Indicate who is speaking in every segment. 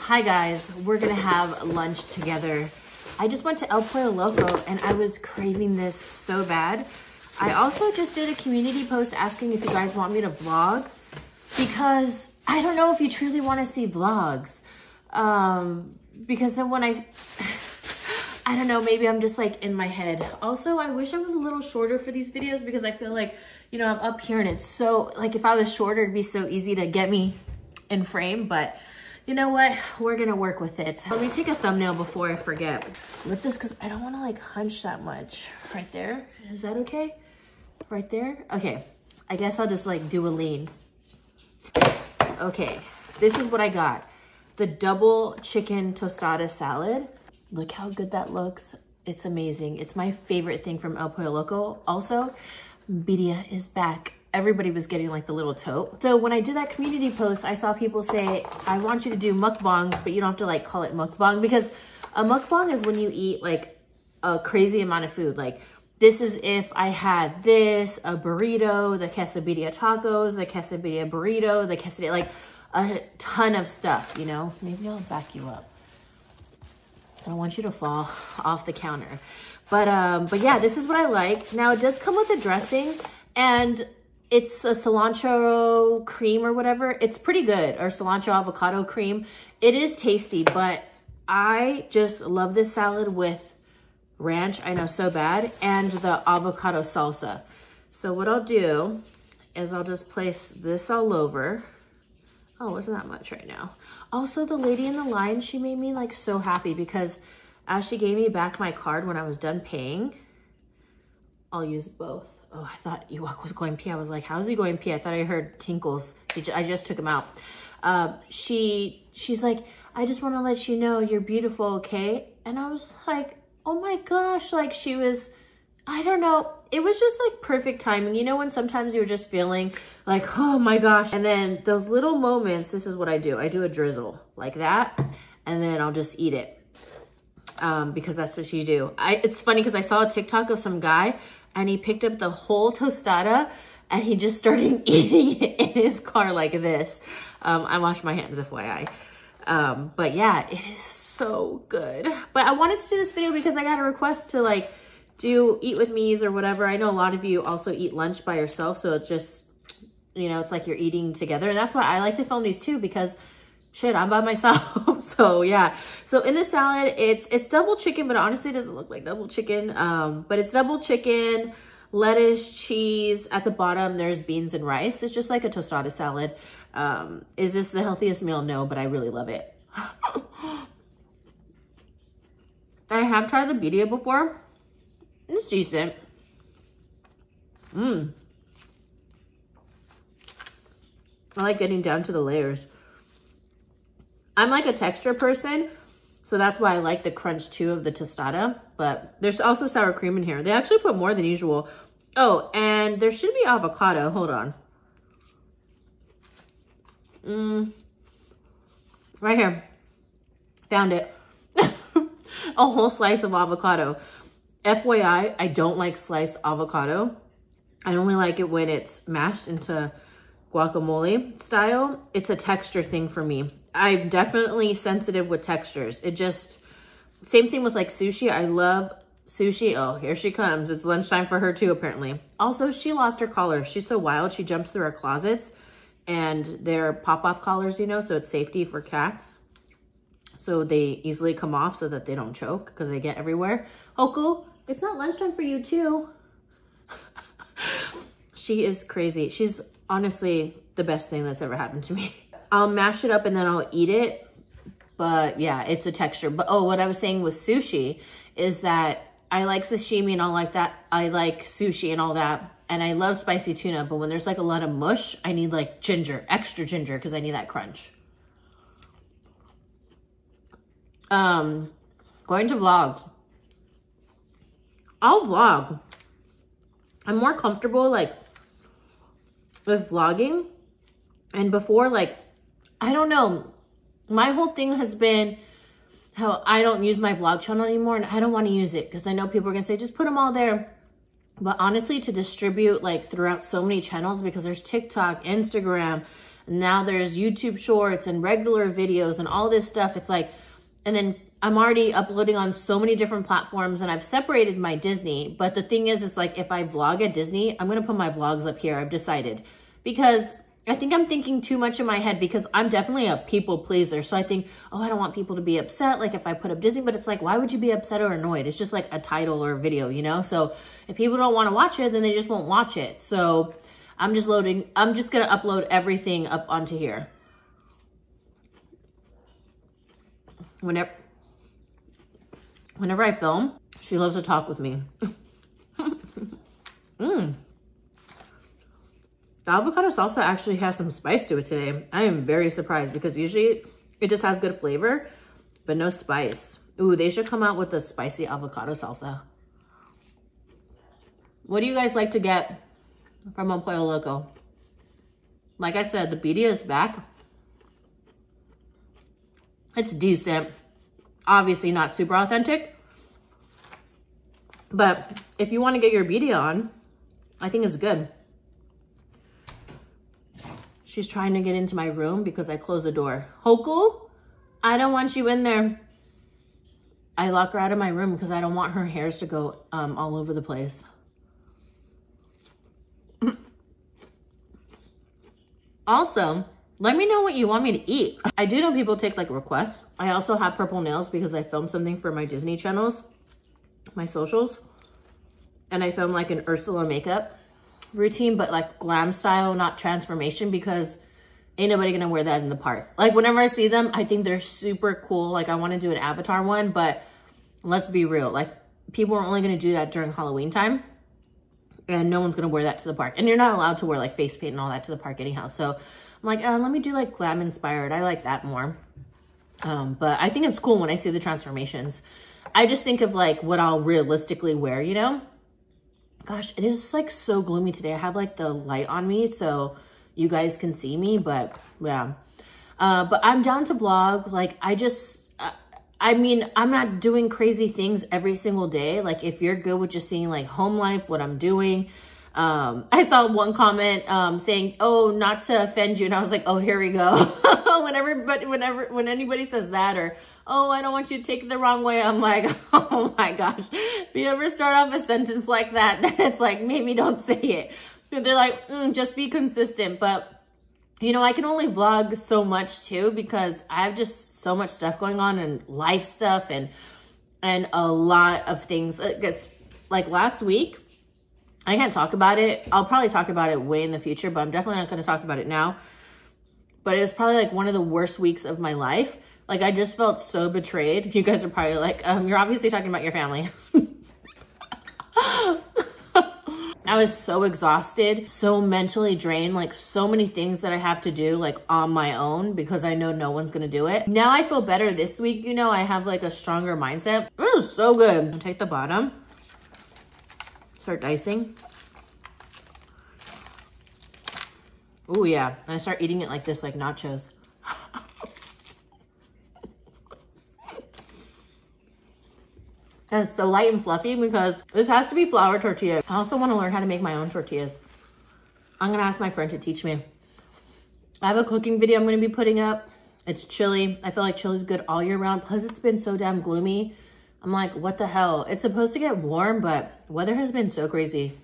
Speaker 1: Hi guys, we're gonna have lunch together. I just went to El Pollo Loco and I was craving this so bad. I also just did a community post asking if you guys want me to vlog because I don't know if you truly want to see vlogs. Because then when I don't know, maybe I'm just like in my head. Also, I wish I was a little shorter for these videos because I feel like, you know, I'm up here and it's so, like if I was shorter, it'd be so easy to get me in frame, but you know what? We're gonna work with it. Let me take a thumbnail before I forget. Lift this because I don't wanna like hunch that much. Right there, is that okay? Right there? Okay, I guess I'll just like do a lean. Okay, this is what I got. The double chicken tostada salad. Look how good that looks. It's amazing. It's my favorite thing from El Pollo Loco. Also, birria is back. Everybody was getting like the little tote. So when I did that community post, I saw people say, I want you to do mukbangs, but you don't have to like call it mukbang, because a mukbang is when you eat like a crazy amount of food. Like this is if I had this, a burrito, the quesadilla tacos, the quesadilla burrito, the quesadilla, like a ton of stuff, you know? Maybe I'll back you up. I don't want you to fall off the counter. But yeah, this is what I like. Now it does come with a dressing and it's a cilantro cream or whatever. It's pretty good, or cilantro avocado cream. It is tasty, but I just love this salad with ranch, I know so bad, and the avocado salsa. So what I'll do is I'll just place this all over. Oh, wasn't that much right now. Also, the lady in the line, she made me like so happy because as she gave me back my card when I was done paying, I'll use both. Oh, I thought Ewok was going pee. I was like, how's he going pee? I thought I heard tinkles. I just took him out. She's like, I just want to let you know you're beautiful, okay? And I was like, oh my gosh. Like she was, I don't know. It was just like perfect timing. You know when sometimes you're just feeling like, oh my gosh. And then those little moments, this is what I do. I do a drizzle like that. And then I'll just eat it. Because that's what you do. It's funny because I saw a TikTok of some guy and he picked up the whole tostada and he just started eating it in his car like this. I wash my hands, FYI. But yeah, it is so good. But I wanted to do this video because I got a request to like do eat with me's or whatever. I know a lot of you also eat lunch by yourself. So it just, you know, it's like you're eating together. And that's why I like to film these too, because shit, I'm by myself. So yeah. So in the salad, it's double chicken, but honestly it doesn't look like double chicken. But it's double chicken, lettuce, cheese. At the bottom, there's beans and rice. It's just like a tostada salad. Is this the healthiest meal? No, but I really love it. I have tried the birria before. It's decent. I like getting down to the layers. I'm like a texture person, so that's why I like the crunch too of the tostada, but there's also sour cream in here. They actually put more than usual. Oh, and there should be avocado. Hold on. Right here. Found it. A whole slice of avocado. FYI, I don't like sliced avocado. I only like it when it's mashed into guacamole style. It's a texture thing for me. I'm definitely sensitive with textures. It just, same thing with like sushi. I love sushi. Oh, here she comes. It's lunchtime for her too, apparently. Also, she lost her collar. She's so wild. She jumps through our closets and they're pop-off collars, you know, so it's safety for cats. So they easily come off so that they don't choke because they get everywhere. Hoku, it's not lunchtime for you too. She is crazy. She's honestly the best thing that's ever happened to me. I'll mash it up and then I'll eat it. But yeah, it's a texture. But oh, what I was saying with sushi is that I like sashimi and all like that. I like sushi and all that. And I love spicy tuna. But when there's like a lot of mush, I need like ginger, extra ginger, because I need that crunch. Going to vlogs. I'll vlog. I'm more comfortable like with vlogging. And before, like, I don't know, my whole thing has been how I don't use my vlog channel anymore and I don't want to use it because I know people are gonna say just put them all there. But honestly, to distribute like throughout so many channels, because there's TikTok, Instagram, Now there's YouTube shorts and regular videos and all this stuff. It's like, and then I'm already uploading on so many different platforms, and I've separated my Disney. But the thing is like, if I vlog at Disney, I'm going to put my vlogs up here. I've decided, because I think I'm thinking too much in my head, because I'm definitely a people pleaser. So I think, oh, I don't want people to be upset, like if I put up Disney, but it's like, why would you be upset or annoyed? It's just like a title or a video, you know? So if people don't want to watch it, then they just won't watch it. So I'm just going to upload everything up onto here. Whenever I film, she loves to talk with me. The avocado salsa actually has some spice to it today. I am very surprised, because usually it just has good flavor, but no spice. Ooh, they should come out with a spicy avocado salsa. What do you guys like to get from El Pollo Loco? Like I said, the birria is back. It's decent. Obviously not super authentic. But if you want to get your birria on, I think it's good. She's trying to get into my room because I closed the door. Hoku, I don't want you in there. I lock her out of my room because I don't want her hairs to go all over the place. Also, let me know what you want me to eat. I do know people take like requests. I also have purple nails because I filmed something for my Disney channels, my socials. And I filmed like an Ursula makeup routine, but like glam style, not transformation, because ain't nobody gonna wear that in the park. Like whenever I see them, I think they're super cool. Like I want to do an Avatar one, but let's be real. Like people are only gonna do that during Halloween time, and no one's gonna wear that to the park. And you're not allowed to wear like face paint and all that to the park anyhow. So I'm like, let me do like glam inspired. I like that more. But I think it's cool when I see the transformations. I just think of like what I'll realistically wear, you know? Gosh, it is like so gloomy today. I have like the light on me so you guys can see me, but yeah. But I'm down to vlog. Like I mean, I'm not doing crazy things every single day. Like if you're good with just seeing like home life, what I'm doing. I saw one comment saying, oh, not to offend you. And I was like, oh, here we go. When anybody says that, or, oh, I don't want you to take it the wrong way, I'm like, oh my gosh. If you ever start off a sentence like that, then it's like, maybe don't say it. They're like, just be consistent. But, you know, I can only vlog so much too, because I have just so much stuff going on, and life stuff and a lot of things. Like last week, I can't talk about it. I'll probably talk about it way in the future, but I'm definitely not going to talk about it now. But it was probably like one of the worst weeks of my life. Like I just felt so betrayed. You guys are probably like, you're obviously talking about your family. I was so exhausted, so mentally drained, like so many things that I have to do like on my own, because I know no one's gonna do it. Now I feel better this week, you know, I have like a stronger mindset. It was so good. I'll take the bottom, start dicing. Oh yeah, and I start eating it like this, like nachos. And it's so light and fluffy because this has to be flour tortilla. I also want to learn how to make my own tortillas. I'm going to ask my friend to teach me. I have a cooking video I'm going to be putting up. It's chili. I feel like chili's good all year round. Plus it's been so damn gloomy. I'm like, what the hell? It's supposed to get warm, but weather has been so crazy.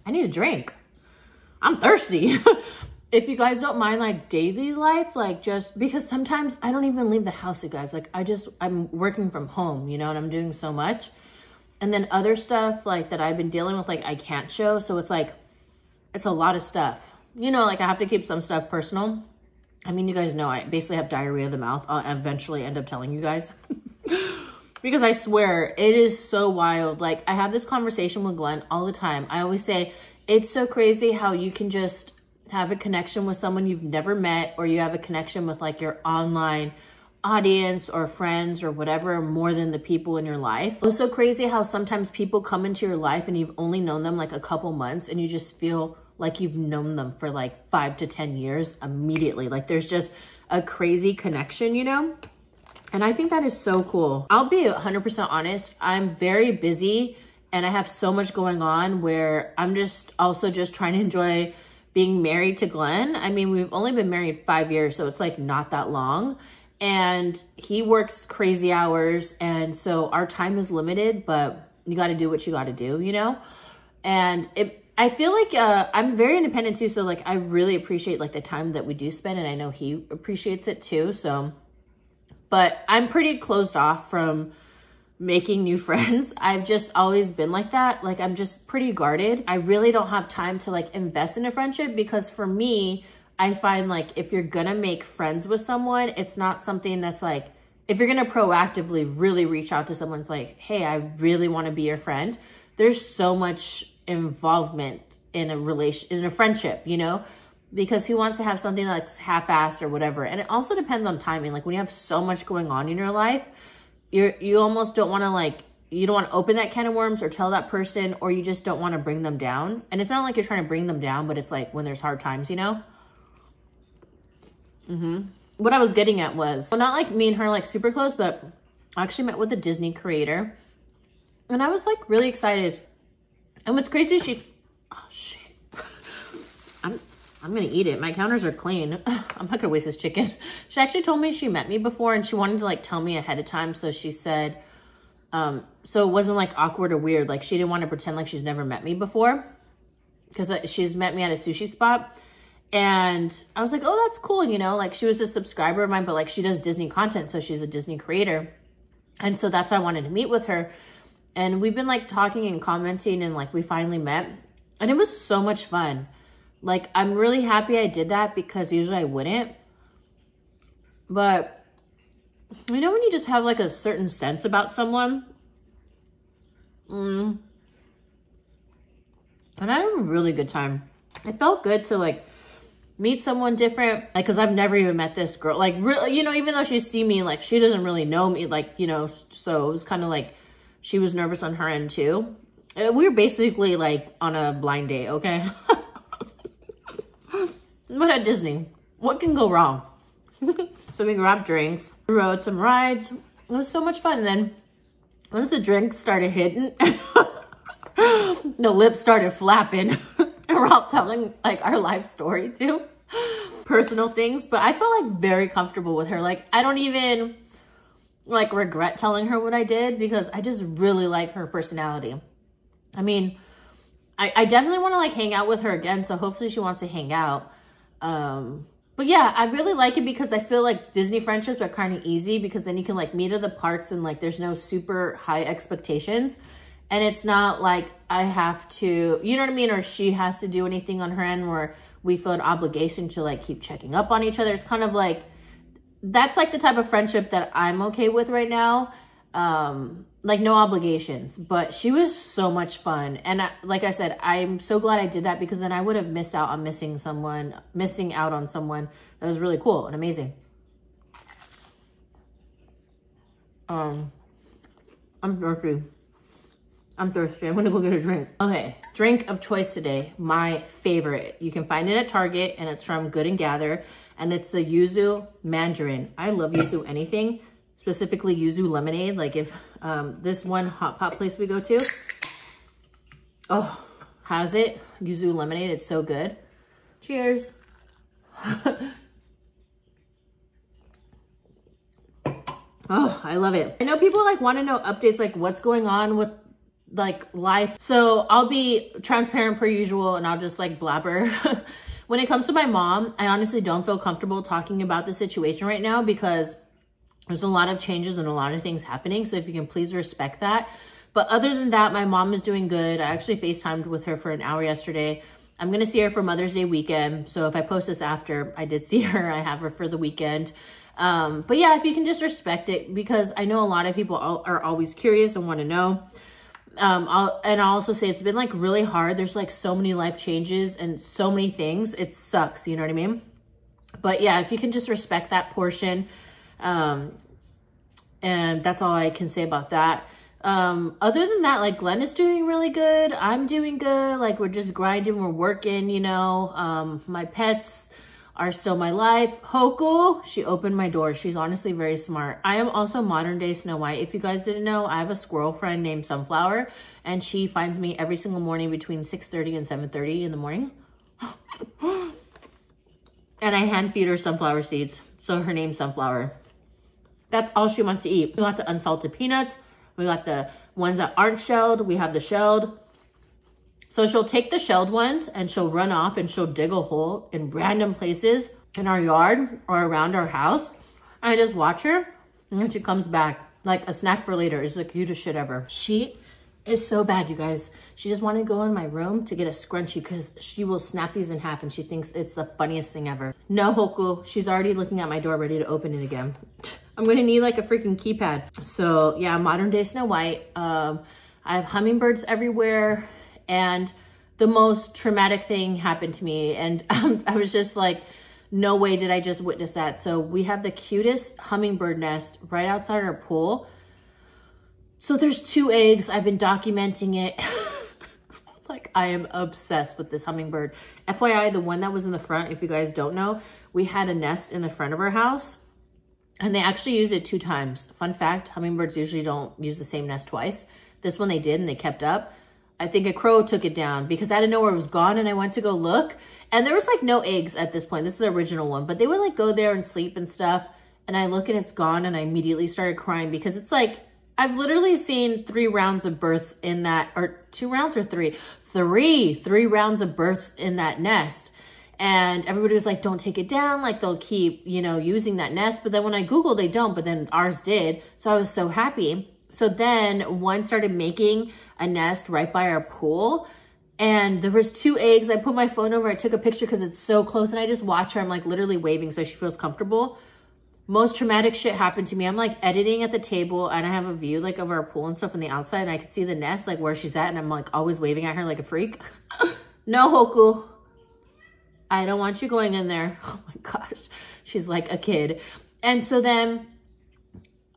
Speaker 1: I need a drink. I'm thirsty. If you guys don't mind like daily life, like just because sometimes I don't even leave the house, you guys. Like I'm working from home, you know, and I'm doing so much. And then other stuff like that I've been dealing with, like I can't show. So it's like, it's a lot of stuff. You know, like I have to keep some stuff personal. I mean, you guys know I basically have diarrhea of the mouth. I'll eventually end up telling you guys. Because I swear, it is so wild. Like I have this conversation with Glenn all the time. I always say, it's so crazy how you can just have a connection with someone you've never met, or you have a connection with like your online audience or friends or whatever more than the people in your life. It's so crazy how sometimes people come into your life and you've only known them like a couple months, and you just feel like you've known them for like 5 to 10 years immediately. Like there's just a crazy connection, you know? And I think that is so cool. I'll be 100% honest. I'm very busy and I have so much going on where I'm just also just trying to enjoy being married to Glenn. I mean, we've only been married 5 years, so it's like not that long. And he works crazy hours. And so our time is limited, but you got to do what you got to do, you know? And I feel like I'm very independent too. So like, I really appreciate like the time that we do spend, and I know he appreciates it too. So, but I'm pretty closed off from making new friends. I've just always been like that. Like, I'm just pretty guarded. I really don't have time to like invest in a friendship, because for me, I find like if you're gonna make friends with someone, it's not something that's like, if you're gonna proactively really reach out to someone's like, hey, I really want to be your friend. There's so much involvement in a friendship, you know, because who wants to have something that's half-assed or whatever. And it also depends on timing. Like when you have so much going on in your life, you almost don't want to like, you don't want to open that can of worms or tell that person, or you just don't want to bring them down. And it's not like you're trying to bring them down, but it's like when there's hard times, you know? What I was getting at was, well, not like me and her like super close, but I actually met with a Disney creator, and I was like really excited. And what's crazy, oh shit, I'm gonna eat it. My counters are clean. I'm not gonna waste this chicken. She actually told me she met me before, and she wanted to like tell me ahead of time. So she said, so it wasn't like awkward or weird. Like she didn't want to pretend like she's never met me before, because she's met me at a sushi spot. And I was like, oh, that's cool. You know, like she was a subscriber of mine, but like she does Disney content. So she's a Disney creator. And so that's why I wanted to meet with her. And we've been like talking and commenting, and like we finally met, and it was so much fun. Like, I'm really happy I did that, because usually I wouldn't. But you know, when you just have like a certain sense about someone, and I had a really good time. It felt good to like meet someone different, like, because I've never even met this girl, like, really, you know, even though she's seen me, like, she doesn't really know me, like, you know, so it was kind of like she was nervous on her end too. We were basically like on a blind date, okay? But at Disney, what can go wrong? So we grabbed drinks, we rode some rides. It was so much fun. And then once the drinks started hitting, the lips started flapping. And we're all telling like our life story too, personal things. But I felt like very comfortable with her. Like, I don't even like regret telling her what I did, because I just really like her personality. I mean, I definitely want to like hang out with her again. So hopefully she wants to hang out. But yeah, I really like it, because I feel like Disney friendships are kind of easy, because then you can like meet at the parks and like there's no super high expectations. And it's not like I have to, you know what I mean? Or she has to do anything on her end where we feel an obligation to like keep checking up on each other. It's kind of like, that's like the type of friendship that I'm okay with right now. Like no obligations, but she was so much fun. And like I said, I'm so glad I did that, because then I would have missed out on missing out on someone that was really cool and amazing. I'm thirsty. I'm gonna go get a drink. Okay, drink of choice today, my favorite. You can find it at Target, and it's from Good and Gather, and it's the yuzu mandarin. I love yuzu anything, specifically yuzu lemonade. Like if this one hot pot place we go to, oh, has it, yuzu lemonade, it's so good. Cheers. Oh, I love it. I know people like want to know updates, like what's going on with like life. So I'll be transparent per usual, and I'll just like blabber. When it comes to my mom, I honestly don't feel comfortable talking about the situation right now, because there's a lot of changes and a lot of things happening. So if you can please respect that. But other than that, my mom is doing good. I actually FaceTimed with her for an hour yesterday. I'm going to see her for Mother's Day weekend. So if I post this after I did see her, I have her for the weekend. But yeah, if you can just respect it, because I know a lot of people are always curious and want to know. I'll also say it's been like really hard. There's like so many life changes and so many things. It sucks. You know what I mean? But yeah, if you can just respect that portion. And that's all I can say about that. Other than that, like Glenn is doing really good. I'm doing good. Like we're just grinding, we're working, you know. My pets are still my life. Hoku, she opened my door. She's honestly very smart. I am also modern day Snow White. If you guys didn't know, I have a squirrel friend named Sunflower, and she finds me every single morning between 6:30 and 7:30 in the morning. And I hand feed her sunflower seeds. So her name's Sunflower. That's all she wants to eat. We got the unsalted peanuts. We got the ones that aren't shelled. We have the shelled. So she'll take the shelled ones and she'll run off and she'll dig a hole in random places in our yard or around our house. I just watch her and then she comes back like a snack for later. It's the cutest shit ever. She is so bad, you guys. She just wanted to go in my room to get a scrunchie because she will snap these in half and she thinks it's the funniest thing ever. No, Hoku, she's already looking at my door ready to open it again. I'm gonna need like a freaking keypad. So yeah, modern day Snow White. I have hummingbirds everywhere and the most traumatic thing happened to me and I was just like, no way did I just witness that. So we have the cutest hummingbird nest right outside our pool. So there's 2 eggs. I've been documenting it. Like I am obsessed with this hummingbird. FYI, the one that was in the front, if you guys don't know, we had a nest in the front of our house and they actually used it 2 times. Fun fact, hummingbirds usually don't use the same nest twice. This one they did and they kept up. I think a crow took it down because out of nowhere it was gone and I went to go look and there was like no eggs at this point. This is the original one, but they would like go there and sleep and stuff. And I look and it's gone and I immediately started crying because it's like, I've literally seen 3 rounds of births in that, or 2 rounds or 3? 3 rounds of births in that nest. And everybody was like, don't take it down. Like they'll keep, you know, using that nest. But then when I Googled, they don't, but then ours did. So I was so happy. So then one started making a nest right by our pool. And there was 2 eggs. I put my phone over, I took a picture because it's so close. And I just watch her, I'm like literally waving so she feels comfortable. Most traumatic shit happened to me. I'm like editing at the table and I have a view like of our pool and stuff on the outside and I can see the nest, like where she's at. And I'm like always waving at her like a freak. No, Hoku. I don't want you going in there. Oh my gosh. She's like a kid. And so then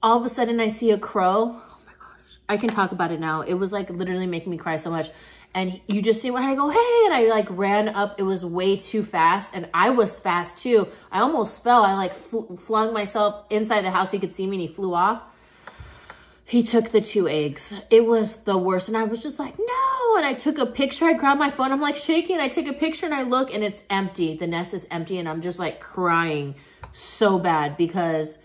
Speaker 1: all of a sudden I see a crow. Oh my gosh. I can talk about it now. It was like literally making me cry so much. And you just see when I go, hey, and I like ran up. It was way too fast. And I was fast too. I almost fell. I like flung myself inside the house. He could see me and he flew off. He took the 2 eggs. It was the worst. And I was just like, no. And I took a picture. I grabbed my phone. I'm like shaking. I take a picture and I look and it's empty. The nest is empty. And I'm just like crying so bad because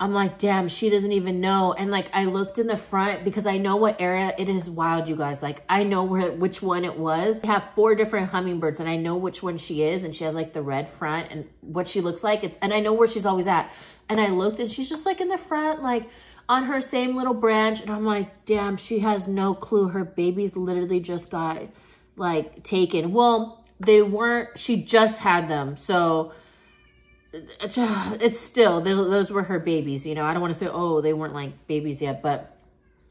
Speaker 1: I'm like, damn, she doesn't even know. And like, I looked in the front because I know what area it is wild, you guys. Like, I know which one it was. I have 4 different hummingbirds and I know which one she is. And she has like the red front and what she looks like. And I know where she's always at. And I looked and she's just like in the front, like on her same little branch. And I'm like, damn, she has no clue. Her babies literally just got like taken. Well, they weren't, she just had them. So it's still, those were her babies, you know. I don't want to say, oh, they weren't like babies yet, but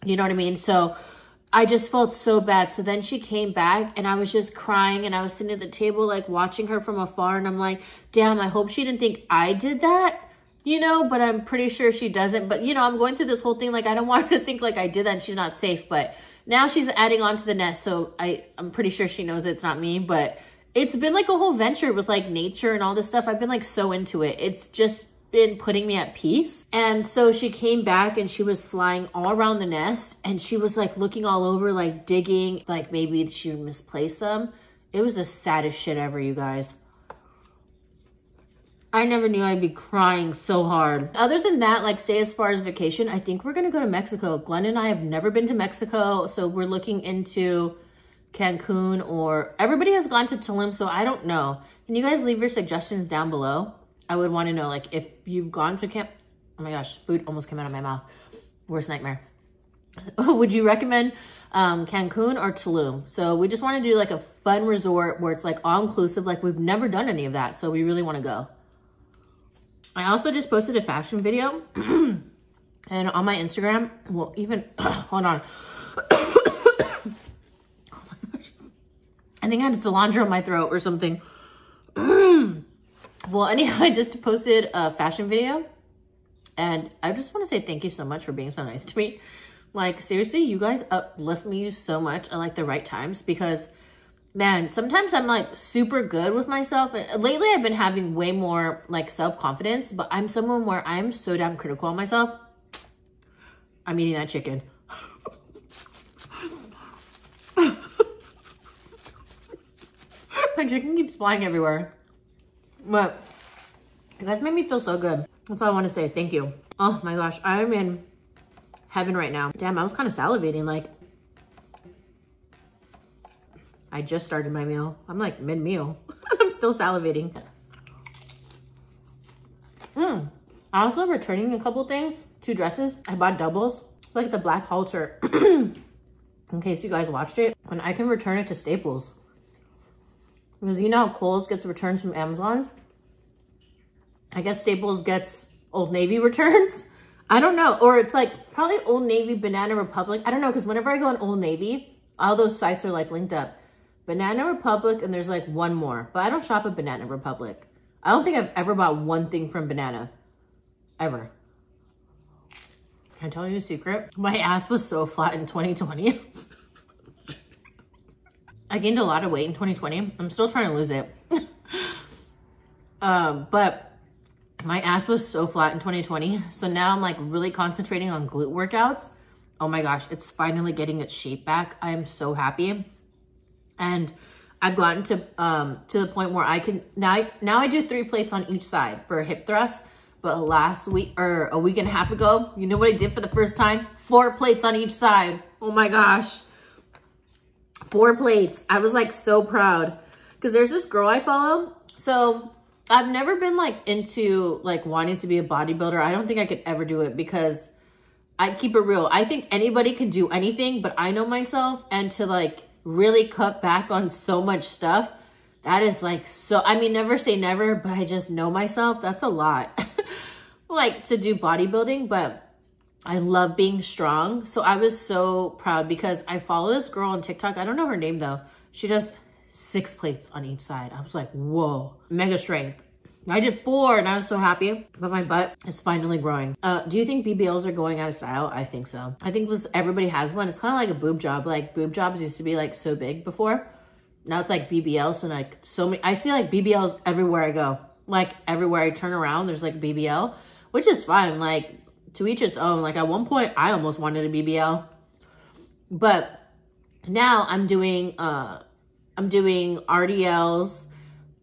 Speaker 1: you know what I mean? So I just felt so bad. So then she came back and I was just crying and I was sitting at the table, like watching her from afar. And I'm like, damn, I hope she didn't think I did that, you know, but I'm pretty sure she doesn't. But, you know, I'm going through this whole thing. Like, I don't want her to think like I did that and she's not safe. But now she's adding on to the nest. So I'm pretty sure she knows it's not me, but it's been like a whole venture with like nature and all this stuff. I've been like so into it. It's just been putting me at peace. And so she came back and she was flying all around the nest and she was like looking all over, like digging, like maybe she misplaced them. It was the saddest shit ever, you guys. I never knew I'd be crying so hard. Other than that, like say as far as vacation, I think we're gonna go to Mexico. Glenn and I have never been to Mexico. So we're looking into Cancun, or everybody has gone to Tulum, so I don't know. Can you guys leave your suggestions down below? I would want to know, like, if you've gone to oh my gosh, food almost came out of my mouth. Worst nightmare. Would you recommend Cancun or Tulum? So we just want to do like a fun resort where it's like all inclusive. Like we've never done any of that, so we really want to go. I also just posted a fashion video and on my Instagram, well, even hold on. I think I had cilantro in my throat or something. Well, anyhow, I just posted a fashion video. And I just want to say thank you so much for being so nice to me. Like, seriously, you guys uplift me so much at, like, the right times. Because, man, sometimes I'm, like, super good with myself. And lately, I've been having way more, like, self-confidence. But I'm someone where I'm so damn critical on myself. I'm eating that chicken. My chicken keeps flying everywhere. But you guys made me feel so good. That's all I want to say. Thank you. Oh my gosh, I'm in heaven right now. Damn, I was kind of salivating. Like, I just started my meal. I'm like mid-meal. I'm still salivating. I also returning a couple things. 2 dresses. I bought doubles. Like the black halter. In case you guys watched it. And I can return it to Staples. Because you know how Kohl's gets returns from Amazon's? I guess Staples gets Old Navy returns. I don't know. Or it's like probably Old Navy, Banana Republic. I don't know, because whenever I go on Old Navy, all those sites are like linked up. Banana Republic, and there's like one more. But I don't shop at Banana Republic. I don't think I've ever bought one thing from Banana. Ever. Can I tell you a secret? My ass was so flat in 2020. I gained a lot of weight in 2020. I'm still trying to lose it. But my ass was so flat in 2020. So now I'm like really concentrating on glute workouts. Oh my gosh, it's finally getting its shape back. I am so happy. And I've gotten to the point where I can, now I do 3 plates on each side for a hip thrust. But last week, or a week and a half ago, you know what I did for the first time? 4 plates on each side. Oh my gosh. 4 plates. I was like so proud. Because there's this girl I follow. So I've never been like into like wanting to be a bodybuilder. I don't think I could ever do it because I keep it real. I think anybody can do anything, but I know myself, and to like really cut back on so much stuff, that is like so, I mean, never say never, but I just know myself. That's a lot. Like to do bodybuilding, but I love being strong. So I was so proud because I follow this girl on TikTok. I don't know her name though. She does 6 plates on each side. I was like, whoa, mega strength. I did 4 and I was so happy, but my butt is finally growing. Do you think BBLs are going out of style? I think so. I think everybody has one. It's kind of like a boob job. Like boob jobs used to be like so big before. Now it's like BBLs, and like so many, I see like BBLs everywhere I go. Like everywhere I turn around, there's like BBL, which is fine. Like to each its own. Like at one point I almost wanted a BBL, but now I'm doing RDLs,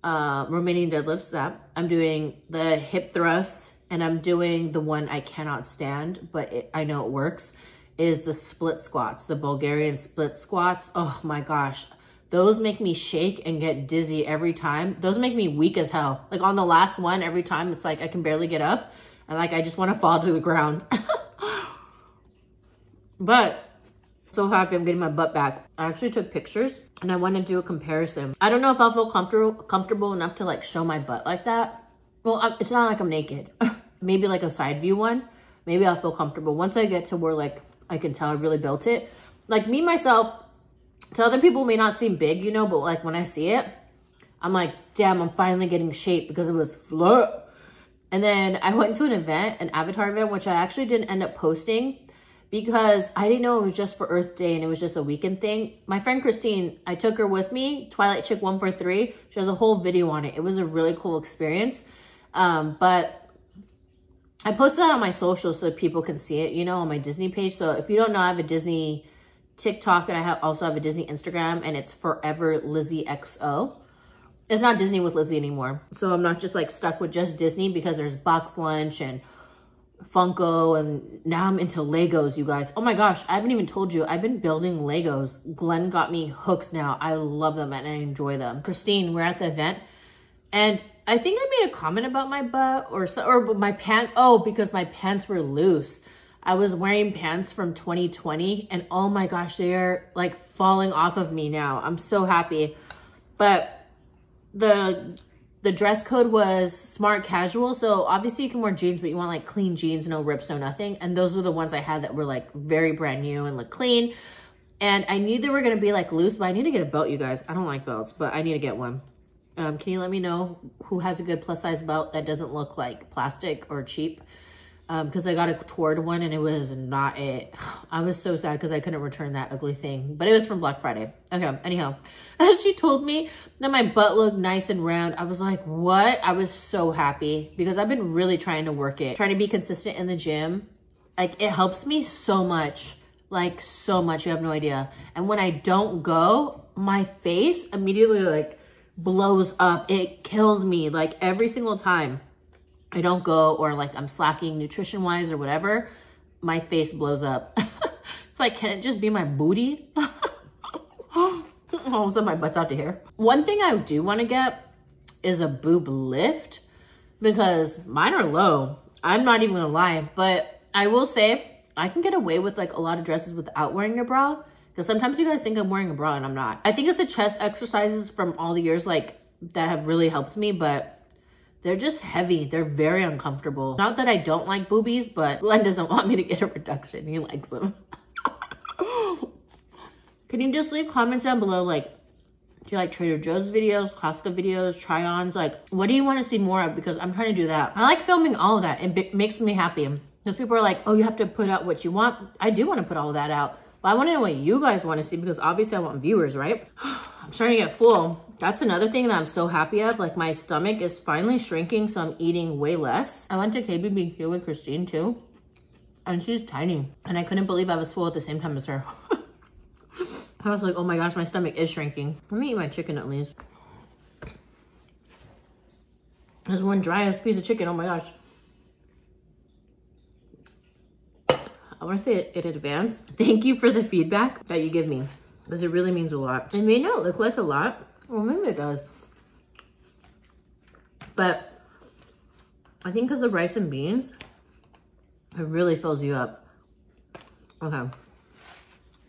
Speaker 1: Romanian deadlifts, that I'm doing the hip thrusts, and I'm doing the one I cannot stand, but I know it works, is the split squats, the Bulgarian split squats. Oh my gosh. Those make me shake and get dizzy every time. Those make me weak as hell. Like on the last one, every time it's like I can barely get up. And like I just want to fall to the ground. But so happy I'm getting my butt back. I actually took pictures and I want to do a comparison. I don't know if I'll feel comfortable enough to like show my butt like that. Well, it's not like I'm naked. Maybe like a side view one. Maybe I'll feel comfortable. Once I get to where like I can tell I really built it. Like me, myself, to other people may not seem big, you know, but like when I see it, I'm like, damn, I'm finally getting shape because it was flat. And then I went to an event, an avatar event, which I actually didn't end up posting because I didn't know it was just for Earth Day and it was just a weekend thing. My friend Christine, I took her with me, Twilight Chick 143. She has a whole video on it. It was a really cool experience. But I posted that on my socials so that people can see it, you know, on my Disney page. So if you don't know, I have a Disney TikTok, and I also have a Disney Instagram, and it's Forever Lizzy XO. It's not Disney with Lizzy anymore. So I'm not just like stuck with just Disney because there's Box Lunch and Funko, and now I'm into Legos, you guys. Oh my gosh, I haven't even told you, I've been building Legos. Glenn got me hooked now. I love them and I enjoy them. Christine, we're at the event, and I think I made a comment about my butt or my pants. Oh, because my pants were loose. I was wearing pants from 2020 and oh my gosh, they are like falling off of me now. I'm so happy. But the dress code was smart casual. So obviously you can wear jeans, but you want like clean jeans, no rips, no nothing. And those were the ones I had that were like very brand new and look clean. And I knew they were going to be like loose, but I need to get a belt, you guys. I don't like belts, but I need to get one. Can you let me know who has a good plus size belt that doesn't look like plastic or cheap? Because I got a toward one and it was not it. I was so sad because I couldn't return that ugly thing, but it was from Black Friday. Okay, anyhow, as she told me that my butt looked nice and round, I was like, what? I was so happy because I've been really trying to work it, trying to be consistent in the gym. Like it helps me so much, like so much, you have no idea. And when I don't go, my face immediately like blows up. It kills me. Like every single time I don't go, or like I'm slacking nutrition wise or whatever, my face blows up. It's like, can it just be my booty? All of a sudden my butt's out to here. One thing I do want to get is a boob lift because mine are low. I'm not even gonna lie, but I will say I can get away with like a lot of dresses without wearing a bra, because sometimes you guys think I'm wearing a bra and I'm not. I think it's the chest exercises from all the years like that have really helped me, but they're just heavy. They're very uncomfortable. Not that I don't like boobies, but Glenn doesn't want me to get a reduction. He likes them. Can you just leave comments down below, like, do you like Trader Joe's videos, Costco videos, try-ons? Like, what do you want to see more of? Because I'm trying to do that. I like filming all of that. It makes me happy. Because people are like, oh, you have to put out what you want. I do want to put all of that out. But I want to know what you guys want to see, because obviously I want viewers, right? I'm starting to get full. That's another thing that I'm so happy of. Like, my stomach is finally shrinking, so I'm eating way less. I went to KBBQ with Christine too, and she's tiny. And I couldn't believe I was full at the same time as her. I was like, oh my gosh, my stomach is shrinking. Let me eat my chicken at least. There's one dry piece of chicken, oh my gosh. I want to say it in advance. Thank you for the feedback that you give me, because it really means a lot. It may not look like a lot. Well, maybe it does. But I think because of rice and beans, it really fills you up. Okay.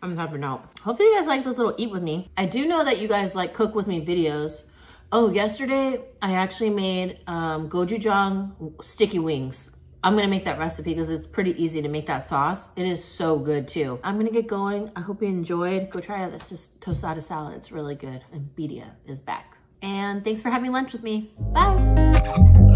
Speaker 1: I'm tapping out. Hopefully you guys like this little eat with me. I do know that you guys like cook with me videos. Oh, yesterday I actually made gochujang sticky wings. I'm gonna make that recipe because it's pretty easy to make that sauce. It is so good too. I'm gonna get going. I hope you enjoyed. Go try this just tostada salad. It's really good. And Bedia is back. And thanks for having lunch with me. Bye.